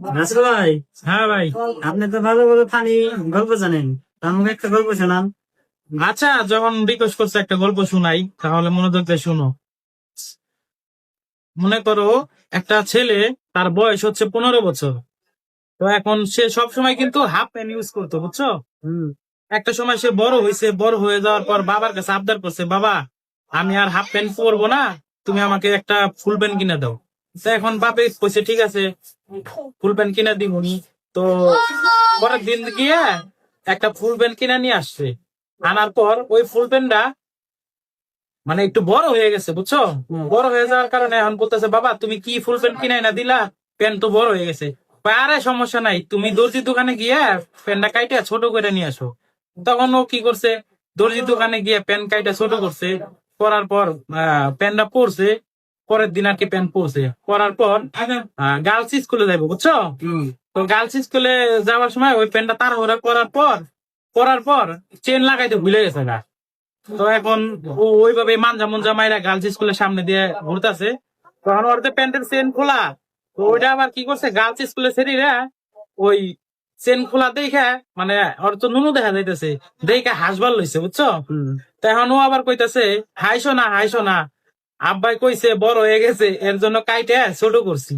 রাসেল ভাই, হ্যাঁ ভাই। আপনি তো ভালো ভালো ফানি গল্প জানেন, তা আমাকে একটা গল্প শোনান। আচ্ছা, যখন রিকোয়েস্ট করছে একটা গল্প শোনাই, তাহলে মনোযোগ দিয়ে শুনো। মনে করো একটা ছেলে, তার বয়স হচ্ছে 15 বছর। তো এখন সে সব সময় কিন্তু হাফ প্যান্ট ইউজ করতো, বুঝছো? হুম। একটা সময় সে বড় হয়েছে, বড় হয়ে যাওয়ার পর বাবার কাছে আবদার করছে, বাবা আমি আর হাফ প্যান্ট পরবো না, তুমি আমাকে একটা ফুল প্যান্ট কিনে দাও। তো এখন বাপে কইছে ঠিক আছে, ফুল প্যান্ট কিনে দিবনি। তো পরের দিন গিয়ে একটা ফুল প্যান্ট কিনে নিয়ে আসছে। আনার পর ওই ফুল প্যান্টটা মানে একটু বড় হয়ে গেছে, বুঝছো? বড় হয়ে যাওয়ার কারণে এখন বলতেছে, বাবা তুমি কি ফুল প্যান্ট কিনে না দিলা, প্যান্ট তো বড় হয়ে গেছে। কয়, আরে সমস্যা নাই, তুমি দর্জির দোকানে গিয়ে প্যান্টটা কাইটা ছোট করে নিয়ে আসো। তখন ও কি করছে, দর্জির দোকানে গিয়ে প্যান্ট কাইটা ছোট করছে। করার পর প্যান্টটা পরছে। পরের দিন আর কি প্যান্ট পরছে, পরার পর গার্লস স্কুলে যাইবো, বুঝছো? তো গার্লস স্কুলে যাওয়ার সময় ওই প্যান্টটা তাড়াহুড়া করার পর চেন লাগাইতে ভুলে গেছে গা। তো এখন ও ওইভাবে মানজা মুঞ্জা মাইরা গার্লস স্কুলের সামনে দিয়ে ঘুরতেছে। তখন ওর তো প্যান্টের চেন খোলা। তো ওইটা আবার কি করছে, গার্লস স্কুলে ছেড়ে ওই চেন খোলা দেখে, মানে ওর তো নুনু দেখা যাইতেছে, দেখে হাসবার লইছে, বুঝছো? তো এখন ও আবার কইতাছে, হাইসো না, আব্বাই কইছে বড় হয়ে গেছে, এর জন্য কাইটে ছোট করছি।